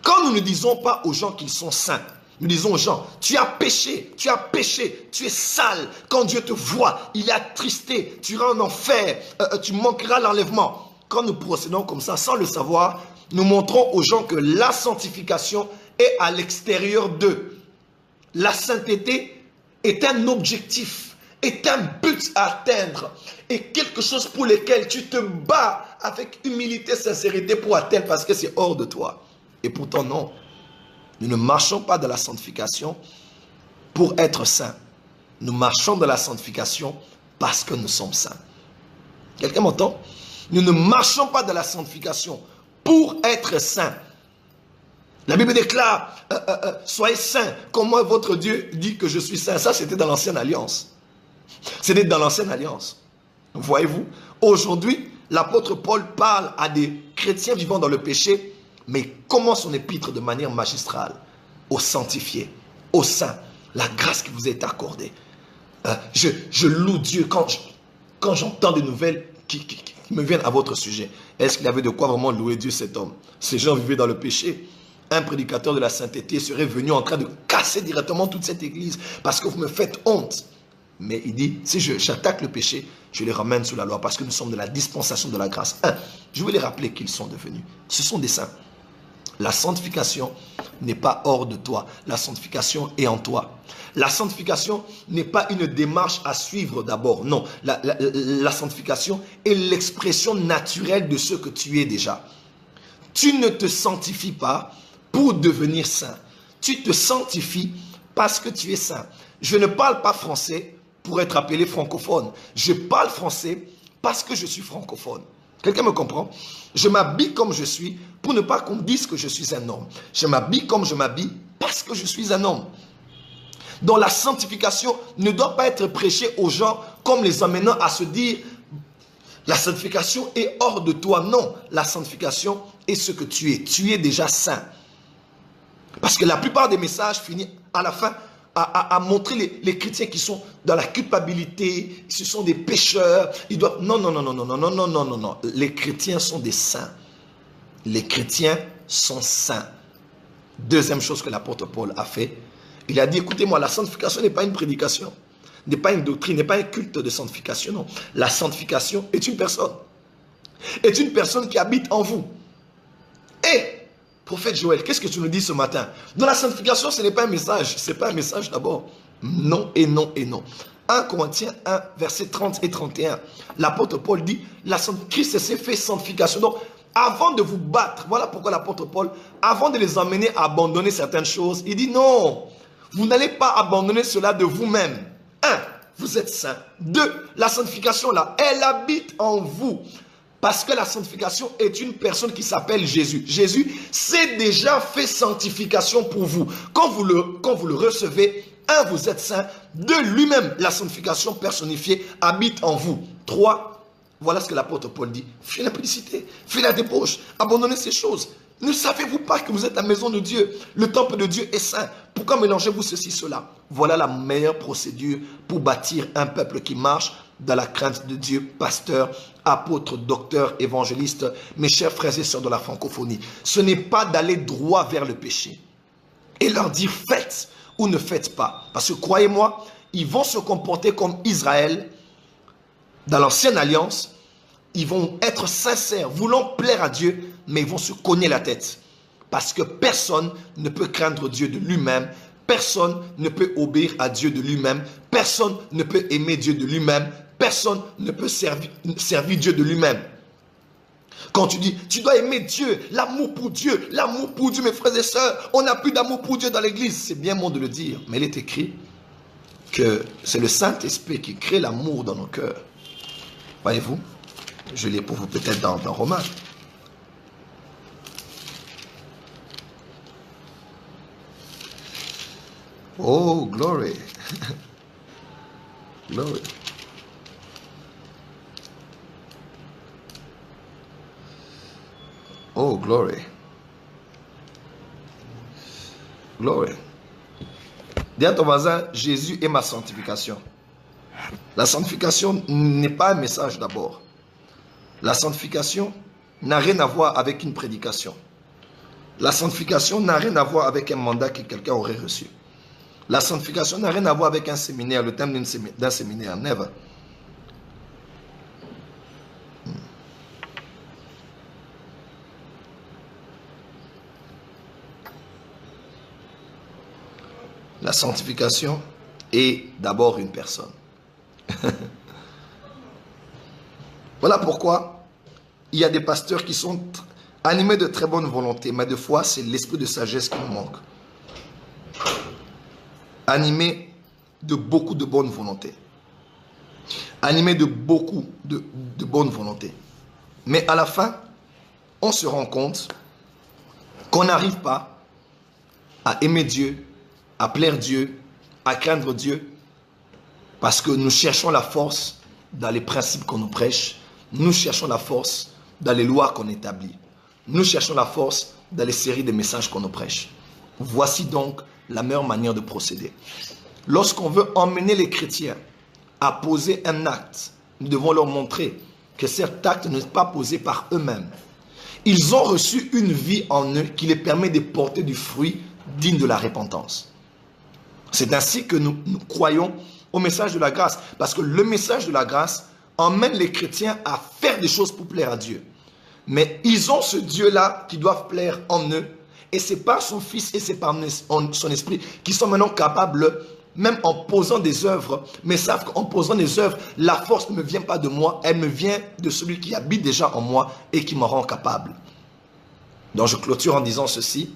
Quand nous ne disons pas aux gens qu'ils sont saints, nous disons aux gens, tu as péché, tu es sale. Quand Dieu te voit, il est attristé, tu iras en enfer, tu manqueras l'enlèvement. Quand nous procédons comme ça, sans le savoir, nous montrons aux gens que la sanctification est à l'extérieur d'eux. La sainteté est un objectif, est un but à atteindre, et quelque chose pour lequel tu te bats avec humilité, sincérité pour atteindre parce que c'est hors de toi. Et pourtant non, nous ne marchons pas dans la sanctification pour être saints. Nous marchons dans la sanctification parce que nous sommes saints. Quelqu'un m'entend? Nous ne marchons pas dans la sanctification pour être saints. La Bible déclare, soyez saints, comme moi votre Dieu dit que je suis saint. Ça, c'était dans l'ancienne alliance. C'était dans l'ancienne alliance. Voyez-vous, aujourd'hui, l'apôtre Paul parle à des chrétiens vivant dans le péché, mais commence son épître de manière magistrale aux sanctifiés, aux saints, la grâce qui vous est accordée. Je loue Dieu quand j'entends des nouvelles qui me viennent à votre sujet. Est-ce qu'il avait de quoi vraiment louer Dieu, cet homme? Ces gens vivaient dans le péché. Un prédicateur de la sainteté serait venu en train de casser directement toute cette église parce que vous me faites honte. Mais il dit, si j'attaque le péché, je les ramène sous la loi parce que nous sommes de la dispensation de la grâce. Je veux les rappeler qu'ils sont devenus. Ce sont des saints. La sanctification n'est pas hors de toi. La sanctification est en toi. La sanctification n'est pas une démarche à suivre d'abord. Non, la sanctification est l'expression naturelle de ce que tu es déjà. Tu ne te sanctifies pas pour devenir saint. Tu te sanctifies parce que tu es saint. Je ne parle pas français pour être appelé francophone. Je parle français parce que je suis francophone. Quelqu'un me comprend? Je m'habille comme je suis pour ne pas qu'on dise que je suis un homme. Je m'habille comme je m'habille parce que je suis un homme. Donc la sanctification ne doit pas être prêchée aux gens comme les amenant à se dire la sanctification est hors de toi. Non, la sanctification est ce que tu es. Tu es déjà saint. Parce que la plupart des messages finissent à la fin à montrer les chrétiens qui sont dans la culpabilité, ce sont des pécheurs, ils doivent... Non, non, non, non, non, non, non, non, non, non, non. Les chrétiens sont des saints. Les chrétiens sont saints. Deuxième chose que l'apôtre Paul a fait, il a dit, écoutez-moi, la sanctification n'est pas une prédication, n'est pas une doctrine, n'est pas un culte de sanctification, non. La sanctification est une personne. Est une personne qui habite en vous. Et prophète Joël, qu'est-ce que tu nous dis ce matin? Dans la sanctification, ce n'est pas un message. Ce n'est pas un message d'abord. Non et non et non. 1 Corinthiens 1, versets 30 et 31. L'apôtre Paul dit, Christ s'est fait sanctification. Donc, avant de vous battre, voilà pourquoi l'apôtre Paul, avant de les emmener à abandonner certaines choses, il dit non, vous n'allez pas abandonner cela de vous-même. 1, vous êtes saints. 2, la sanctification là, elle habite en vous. Parce que la sanctification est une personne qui s'appelle Jésus. Jésus s'est déjà fait sanctification pour vous. Quand vous le recevez, 1, vous êtes saint. 2, lui-même, la sanctification personnifiée habite en vous. 3, voilà ce que l'apôtre Paul dit. Fuyez la publicité, fuyez la débauche, abandonnez ces choses. Ne savez-vous pas que vous êtes la maison de Dieu? Le temple de Dieu est saint. Pourquoi mélangez-vous ceci, cela? Voilà la meilleure procédure pour bâtir un peuple qui marche dans la crainte de Dieu, pasteur, apôtre, docteur, évangéliste, mes chers frères et sœurs de la francophonie. Ce n'est pas d'aller droit vers le péché et leur dire faites ou ne faites pas. Parce que croyez-moi, ils vont se comporter comme Israël dans l'ancienne alliance. Ils vont être sincères, voulant plaire à Dieu, mais ils vont se cogner la tête. Parce que personne ne peut craindre Dieu de lui-même. Personne ne peut obéir à Dieu de lui-même. Personne ne peut aimer Dieu de lui-même. Personne ne peut servir Dieu de lui-même. Quand tu dis, tu dois aimer Dieu, l'amour pour Dieu, mes frères et sœurs, on n'a plus d'amour pour Dieu dans l'église. C'est bien bon de le dire, mais il est écrit que c'est le Saint-Esprit qui crée l'amour dans nos cœurs. Voyez-vous, je l'ai pour vous peut-être dans Romains. Oh, glory. Glory. Oh, glory. Glory. Dis à ton voisin, Jésus est ma sanctification. La sanctification n'est pas un message d'abord. La sanctification n'a rien à voir avec une prédication. La sanctification n'a rien à voir avec un mandat que quelqu'un aurait reçu. La sanctification n'a rien à voir avec un séminaire, le thème d'un séminaire. Never. La sanctification est d'abord une personne. Voilà pourquoi il y a des pasteurs qui sont animés de très bonne volonté, mais de fois, c'est l'esprit de sagesse qui nous manque. Animés de beaucoup de bonne volonté. Animés de beaucoup de bonne volonté. Mais à la fin, on se rend compte qu'on n'arrive pas à aimer Dieu, à plaire Dieu, à craindre Dieu, parce que nous cherchons la force dans les principes qu'on nous prêche, nous cherchons la force dans les lois qu'on établit, nous cherchons la force dans les séries de messages qu'on nous prêche. Voici donc la meilleure manière de procéder. Lorsqu'on veut emmener les chrétiens à poser un acte, nous devons leur montrer que cet acte n'est pas posé par eux-mêmes. Ils ont reçu une vie en eux qui les permet de porter du fruit digne de la repentance. C'est ainsi que nous croyons au message de la grâce. Parce que le message de la grâce emmène les chrétiens à faire des choses pour plaire à Dieu. Mais ils ont ce Dieu-là qui doit plaire en eux. Et c'est par son Fils et c'est par son Esprit qui sont maintenant capables, même en posant des œuvres, mais savent qu'en posant des œuvres, la force ne me vient pas de moi, elle me vient de celui qui habite déjà en moi et qui me rend capable. Donc je clôture en disant ceci.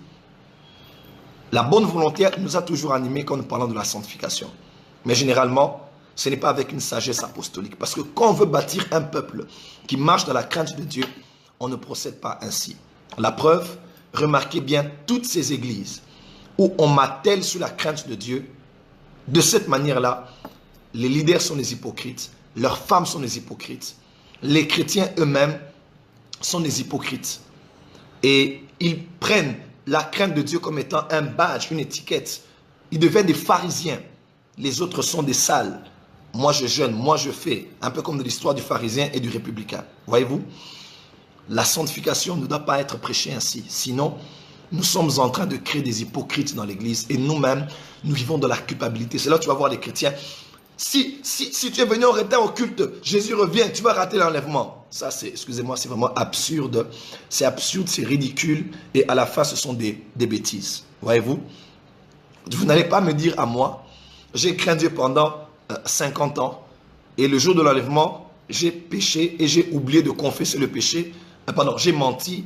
La bonne volonté nous a toujours animés quand nous parlons de la sanctification. Mais généralement, ce n'est pas avec une sagesse apostolique. Parce que quand on veut bâtir un peuple qui marche dans la crainte de Dieu, on ne procède pas ainsi. La preuve, remarquez bien toutes ces églises où on m'attelle sur la crainte de Dieu. De cette manière-là, les leaders sont des hypocrites, leurs femmes sont des hypocrites, les chrétiens eux-mêmes sont des hypocrites. Et ils prennent la crainte de Dieu comme étant un badge, une étiquette. Ils deviennent des pharisiens. Les autres sont des sales. Moi je jeûne, moi je fais. Un peu comme de l'histoire du pharisien et du républicain. Voyez-vous? La sanctification ne doit pas être prêchée ainsi. Sinon, nous sommes en train de créer des hypocrites dans l'église. Et nous-mêmes, nous vivons dans la culpabilité. C'est là que tu vas voir les chrétiens. Si tu es venu en retard au culte, Jésus revient, tu vas rater l'enlèvement. Ça, c'est, excusez-moi, c'est vraiment absurde. C'est absurde, c'est ridicule. Et à la fin, ce sont des bêtises. Voyez-vous? Vous n'allez pas me dire à moi, j'ai craint Dieu pendant 50 ans. Et le jour de l'enlèvement, j'ai péché et j'ai oublié de confesser le péché. Pardon, j'ai menti.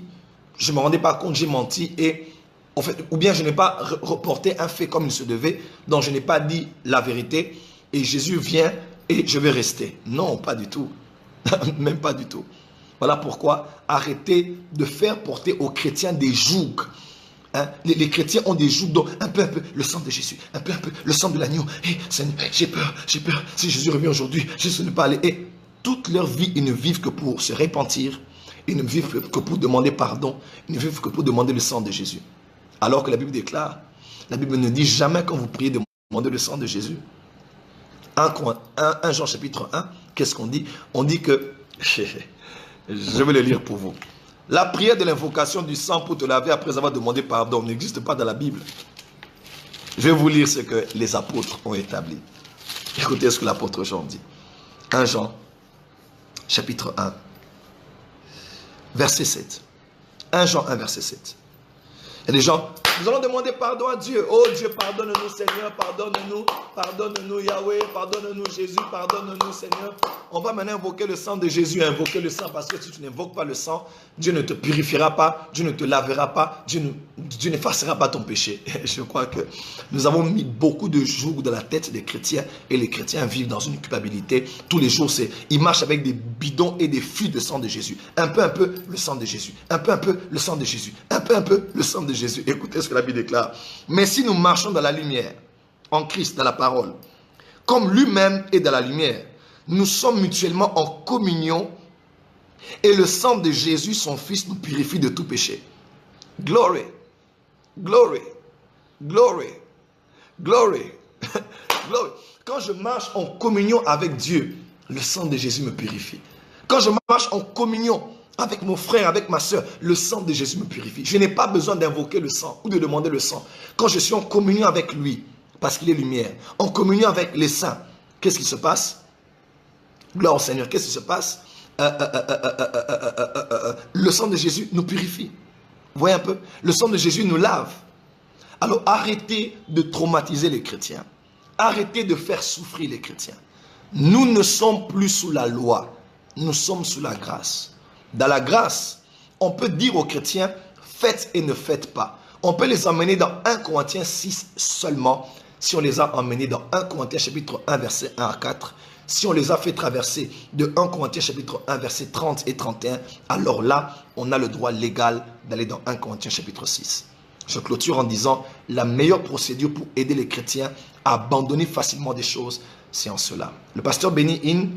Je ne me rendais pas compte, j'ai menti. Et en fait, ou bien je n'ai pas reporté un fait comme il se devait. Donc je n'ai pas dit la vérité. Et Jésus vient et je vais rester. Non, pas du tout. Même pas du tout. Voilà pourquoi arrêtez de faire porter aux chrétiens des jougs. Hein? Les chrétiens ont des jougs, donc un peu, le sang de Jésus, un peu, le sang de l'agneau. Et j'ai peur. Si Jésus revient aujourd'hui, je ne sais pas aller. Et toute leur vie, ils ne vivent que pour se repentir. Ils ne vivent que pour demander pardon. Ils ne vivent que pour demander le sang de Jésus. Alors que la Bible déclare, la Bible ne dit jamais quand vous priez de demander le sang de Jésus. 1 Jean chapitre 1, qu'est-ce qu'on dit? On dit que, je vais le lire pour vous. La prière de l'invocation du sang pour te laver après avoir demandé pardon n'existe pas dans la Bible. Je vais vous lire ce que les apôtres ont établi. Écoutez ce que l'apôtre Jean dit. 1 Jean chapitre 1, verset 7. 1 Jean 1, verset 7. Il y a des gens, nous allons demander pardon à Dieu. Oh Dieu, pardonne-nous Seigneur, pardonne-nous Yahweh, pardonne-nous Jésus, pardonne-nous Seigneur. On va maintenant invoquer le sang de Jésus, invoquer le sang, parce que si tu n'invoques pas le sang, Dieu ne te purifiera pas, Dieu ne te lavera pas, Dieu n'effacera pas ton péché. Je crois que nous avons mis beaucoup de jougs dans la tête des chrétiens et les chrétiens vivent dans une culpabilité. Tous les jours, ils marchent avec des bidons et des flux de sang de Jésus. Un peu, le sang de Jésus. Un peu, le sang de Jésus. Un peu, le sang de Jésus. Écoutez ce que la Bible déclare. Mais si nous marchons dans la lumière, en Christ, dans la parole, comme lui-même est dans la lumière, nous sommes mutuellement en communion et le sang de Jésus, son Fils, nous purifie de tout péché. Glory, glory, glory, glory. Glory. Quand je marche en communion avec Dieu, le sang de Jésus me purifie. Quand je marche en communion avec mon frère, avec ma soeur, le sang de Jésus me purifie. Je n'ai pas besoin d'invoquer le sang ou de demander le sang. Quand je suis en communion avec lui, parce qu'il est lumière, en communion avec les saints, qu'est-ce qui se passe? Gloire au Seigneur, qu'est-ce qui se passe? Le sang de Jésus nous purifie. Vous voyez un peu? Le sang de Jésus nous lave. Alors arrêtez de traumatiser les chrétiens. Arrêtez de faire souffrir les chrétiens. Nous ne sommes plus sous la loi. Nous sommes sous la grâce. Dans la grâce, on peut dire aux chrétiens, faites et ne faites pas. On peut les emmener dans 1 Corinthiens 6 seulement, si on les a emmenés dans 1 Corinthiens chapitre 1, verset 1 à 4. Si on les a fait traverser de 1 Corinthiens chapitre 1, verset 30 et 31, alors là, on a le droit légal d'aller dans 1 Corinthiens chapitre 6. Je clôture en disant, la meilleure procédure pour aider les chrétiens à abandonner facilement des choses, c'est en cela. Le pasteur Benny Hinn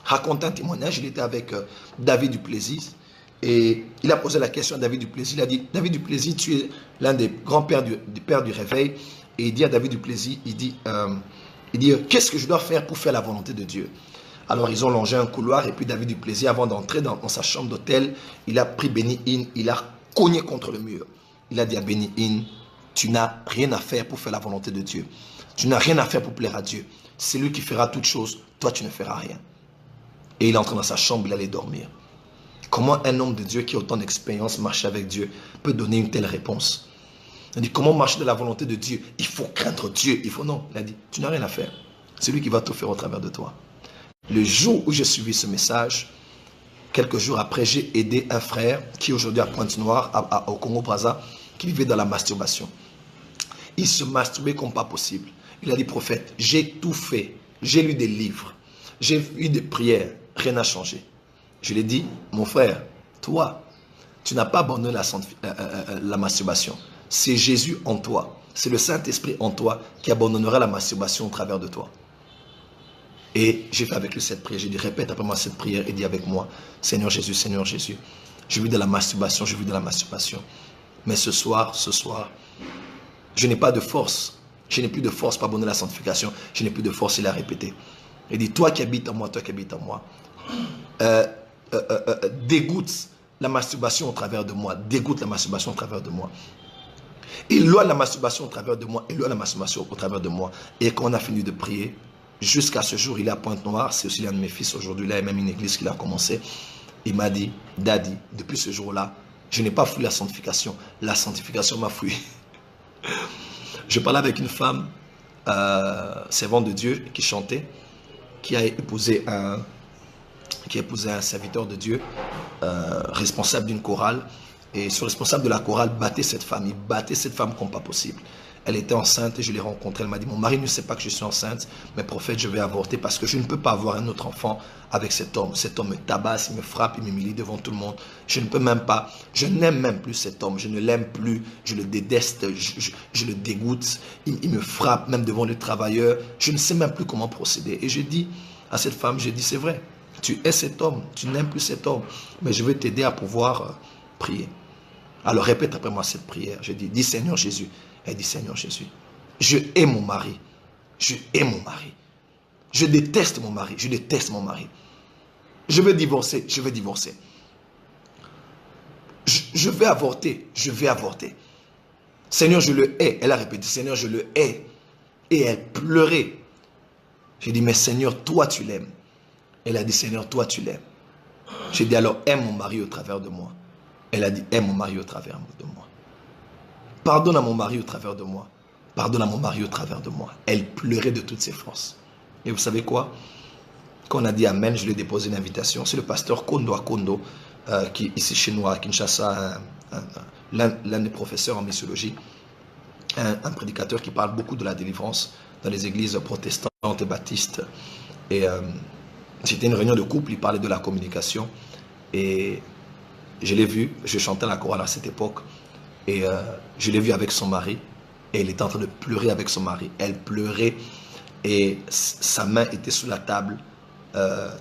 raconte un témoignage. Il était avec David Duplessis et il a posé la question à David Duplessis. Il a dit, David Duplessis, tu es l'un des grands-pères du père du réveil. Et il dit à David Duplessis, il dit qu'est-ce que je dois faire pour faire la volonté de Dieu? Alors ils ont longé un couloir et puis David Duplessis, avant d'entrer dans sa chambre d'hôtel, il a pris Benny Hinn, il a cogné contre le mur. Il a dit à Benny Hinn, tu n'as rien à faire pour faire la volonté de Dieu. Tu n'as rien à faire pour plaire à Dieu. C'est lui qui fera toutes choses, toi tu ne feras rien. Et il entre dans sa chambre, il allait dormir. Comment un homme de Dieu qui a autant d'expérience marcher avec Dieu peut donner une telle réponse? Il a dit, comment marcher de la volonté de Dieu? Il faut craindre Dieu. Il faut non. Il a dit, tu n'as rien à faire. C'est lui qui va tout faire au travers de toi. Le jour où j'ai suivi ce message, quelques jours après, j'ai aidé un frère qui est aujourd'hui à Pointe-Noire, au Congo-Brazza, qui vivait dans la masturbation. Il se masturbait comme pas possible. Il a dit, prophète, j'ai tout fait. J'ai lu des livres. J'ai eu des prières. Rien n'a changé. Je lui ai dit, mon frère, toi, tu n'as pas abandonné la masturbation. C'est Jésus en toi. C'est le Saint-Esprit en toi qui abandonnera la masturbation au travers de toi. Et j'ai fait avec lui cette prière. J'ai dit, répète après moi cette prière et dis avec moi, Seigneur Jésus, je vis de la masturbation, je vis de la masturbation. Mais ce soir, je n'ai pas de force. Je n'ai plus de force pour abandonner la sanctification. Je n'ai plus de force, il a répété. Il dit, toi qui habites en moi, dégoûte la masturbation au travers de moi. Dégoûte la masturbation au travers de moi. Éloigne la masturbation au travers de moi. Éloigne la masturbation au travers de moi. Et quand on a fini de prier, jusqu'à ce jour, il est à Pointe-Noire. C'est aussi l'un de mes fils aujourd'hui. Là, il y a même une église qu'il a commencé. Il m'a dit, Daddy, depuis ce jour-là, je n'ai pas fui la sanctification. La sanctification m'a fui. Je parlais avec une femme, servante de Dieu, qui chantait, qui a épousé un serviteur de Dieu, responsable d'une chorale. Et ce responsable de la chorale battait cette femme. Il battait cette femme comme pas possible. Elle était enceinte et je l'ai rencontrée. Elle m'a dit, mon mari ne sait pas que je suis enceinte, mais prophète, je vais avorter parce que je ne peux pas avoir un autre enfant avec cet homme. Cet homme me tabasse, il me frappe, il m'humilie devant tout le monde. Je ne peux même pas, je n'aime même plus cet homme. Je ne l'aime plus, je le déteste, je le dégoûte. Il me frappe même devant les travailleurs. Je ne sais même plus comment procéder. Et je dis à cette femme, je dis, c'est vrai, tu es cet homme, tu n'aimes plus cet homme, mais je vais t'aider à pouvoir prier. Alors répète après moi cette prière. Je dis Seigneur Jésus. Elle dit, Seigneur Jésus, je hais mon mari. Je hais mon mari. Je déteste mon mari. Je déteste mon mari. Je veux divorcer. Je veux divorcer. Je vais avorter. Je vais avorter. Seigneur, je le hais. Elle a répété, Seigneur, je le hais. Et elle pleurait. J'ai dit, mais Seigneur, toi, tu l'aimes. Elle a dit, Seigneur, toi, tu l'aimes. J'ai dit, alors aime mon mari au travers de moi. Elle a dit, aime mon mari au travers de moi. Pardonne à mon mari au travers de moi. Pardonne à mon mari au travers de moi. Elle pleurait de toutes ses forces. Et vous savez quoi? Quand on a dit Amen, je lui ai déposé une invitation. C'est le pasteur Kondo Akondo, qui est ici chez nous à Kinshasa, l'un des professeurs en missiologie, un prédicateur qui parle beaucoup de la délivrance dans les églises protestantes et baptistes. Et c'était une réunion de couple, il parlait de la communication. Et je l'ai vu, je chantais la chorale à cette époque. Et je l'ai vu avec son mari. Et elle était en train de pleurer avec son mari. Elle pleurait et sa main était sous la table,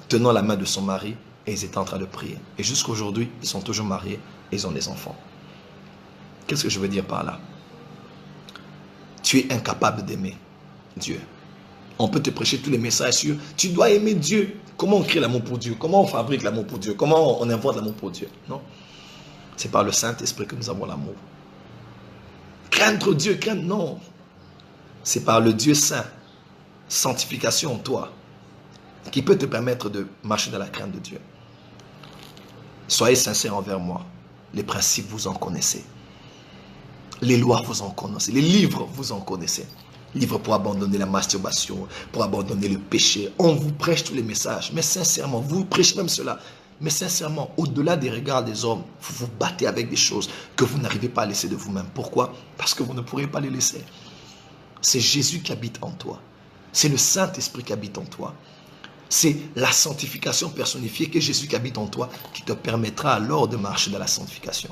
tenant la main de son mari. Et ils étaient en train de prier. Et jusqu'à aujourd'hui, ils sont toujours mariés et ils ont des enfants. Qu'est-ce que je veux dire par là? Tu es incapable d'aimer. Dieu. On peut te prêcher tous les messages sur tu dois aimer Dieu. Comment on crée l'amour pour Dieu? Comment on fabrique l'amour pour Dieu? Comment on invente l'amour pour Dieu? Non. C'est par le Saint-Esprit que nous avons l'amour. Craindre Dieu, craindre, non. C'est par le Dieu saint, sanctification en toi, qui peut te permettre de marcher dans la crainte de Dieu. Soyez sincères envers moi. Les principes, vous en connaissez. Les lois, vous en connaissez. Les livres, vous en connaissez. Livres pour abandonner la masturbation, pour abandonner le péché. On vous prêche tous les messages. Mais sincèrement, vous prêchez même cela. Mais sincèrement, au-delà des regards des hommes, vous vous battez avec des choses que vous n'arrivez pas à laisser de vous-même. Pourquoi? Parce que vous ne pourrez pas les laisser. C'est Jésus qui habite en toi. C'est le Saint-Esprit qui habite en toi. C'est la sanctification personnifiée que Jésus qui habite en toi qui te permettra alors de marcher dans la sanctification.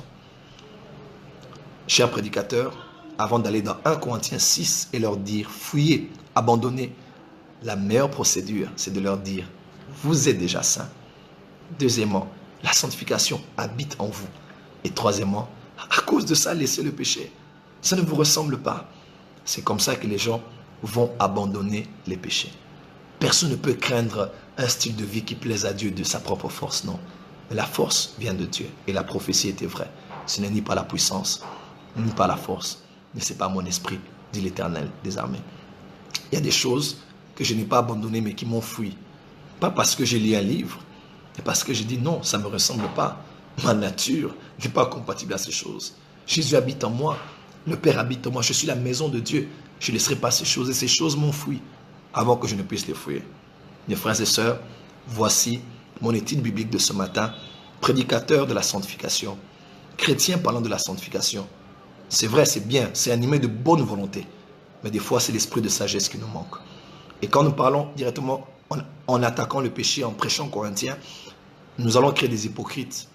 Chers prédicateurs, avant d'aller dans 1 Corinthiens 6 et leur dire, fuyez, abandonnez, la meilleure procédure, c'est de leur dire, vous êtes déjà saints. Deuxièmement, la sanctification habite en vous. Et troisièmement, à cause de ça, laissez le péché. Ça ne vous ressemble pas. C'est comme ça que les gens vont abandonner les péchés. Personne ne peut craindre un style de vie qui plaise à Dieu de sa propre force, non. Mais la force vient de Dieu. Et la prophétie était vraie. Ce n'est ni par la puissance, ni par la force, mais c'est par mon esprit, dit l'Éternel des armées. Il y a des choses que je n'ai pas abandonnées, mais qui m'ont fui. Pas parce que j'ai lu un livre, mais parce que j'ai dit non, ça ne me ressemble pas. Ma nature n'est pas compatible à ces choses. Jésus habite en moi. Le Père habite en moi. Je suis la maison de Dieu. Je ne laisserai pas ces choses. Et ces choses m'ont fui avant que je ne puisse les fuir. Mes frères et sœurs, voici mon étude biblique de ce matin. Prédicateur de la sanctification. Chrétien parlant de la sanctification. C'est vrai, c'est bien. C'est animé de bonne volonté. Mais des fois, c'est l'esprit de sagesse qui nous manque. Et quand nous parlons directement en attaquant le péché, en prêchant Corinthiens, nous allons créer des hypocrites.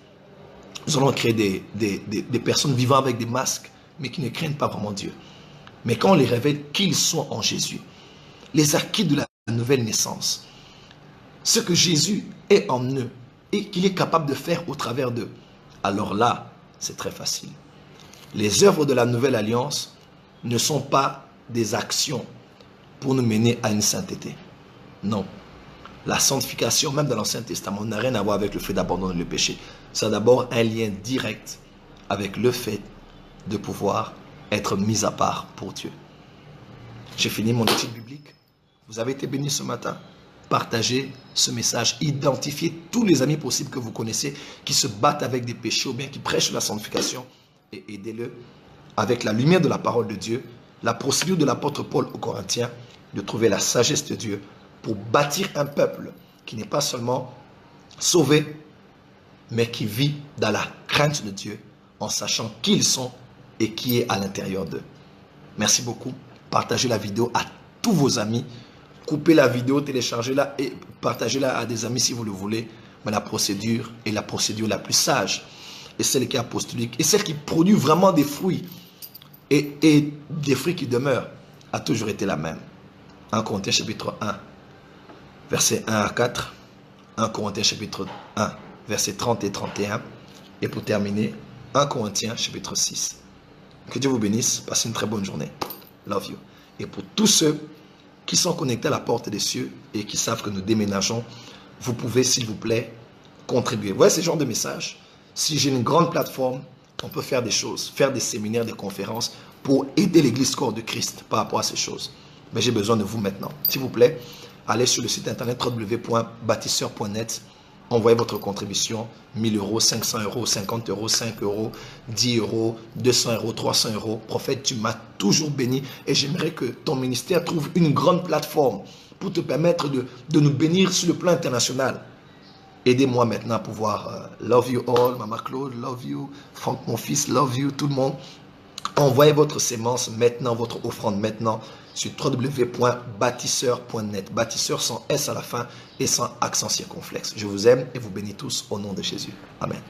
Nous allons créer des personnes vivant avec des masques, mais qui ne craignent pas vraiment Dieu. Mais quand on les révèle qu'ils sont en Jésus, les acquis de la nouvelle naissance, ce que Jésus est en eux et qu'il est capable de faire au travers d'eux, alors là, c'est très facile. Les œuvres de la nouvelle alliance ne sont pas des actions pour nous mener à une sainteté. Non. La sanctification, même dans l'Ancien Testament, n'a rien à voir avec le fait d'abandonner le péché. Ça a d'abord un lien direct avec le fait de pouvoir être mis à part pour Dieu. J'ai fini mon étude biblique. Vous avez été bénis ce matin. Partagez ce message. Identifiez tous les amis possibles que vous connaissez qui se battent avec des péchés ou bien qui prêchent la sanctification et aidez-le avec la lumière de la parole de Dieu, la procédure de l'apôtre Paul aux Corinthiens, de trouver la sagesse de Dieu pour bâtir un peuple qui n'est pas seulement sauvé, mais qui vit dans la crainte de Dieu en sachant qui ils sont et qui est à l'intérieur d'eux. Merci beaucoup. Partagez la vidéo à tous vos amis. Coupez la vidéo, téléchargez-la et partagez-la à des amis si vous le voulez. Mais la procédure est la procédure la plus sage. Et celle qui est apostolique. Et celle qui produit vraiment des fruits. Et des fruits qui demeurent. A toujours été la même. 1 Corinthiens chapitre 1. Versets 1 à 4. 1 Corinthiens chapitre 1. Versets 30 et 31. Et pour terminer, 1 Corinthiens chapitre 6. Que Dieu vous bénisse. Passez une très bonne journée. Love you. Et pour tous ceux qui sont connectés à la porte des cieux et qui savent que nous déménageons, vous pouvez, s'il vous plaît, contribuer. Vous voyez ce genre de message? Si j'ai une grande plateforme, on peut faire des choses, faire des séminaires, des conférences pour aider l'église corps de Christ par rapport à ces choses. Mais j'ai besoin de vous maintenant. S'il vous plaît, allez sur le site internet www.bâtisseur.net. Envoyez votre contribution, 1000 euros, 500 euros, 50 euros, 5 euros, 10 euros, 200 euros, 300 euros. Prophète, tu m'as toujours béni et j'aimerais que ton ministère trouve une grande plateforme pour te permettre de nous bénir sur le plan international. Aidez-moi maintenant à pouvoir, love you all, Maman Claude, love you, Franck mon fils, love you, tout le monde. Envoyez votre sémence maintenant, votre offrande maintenant sur www.bâtisseur.net. Bâtisseur sans S à la fin et sans accent circonflexe. Je vous aime et vous bénis tous au nom de Jésus. Amen.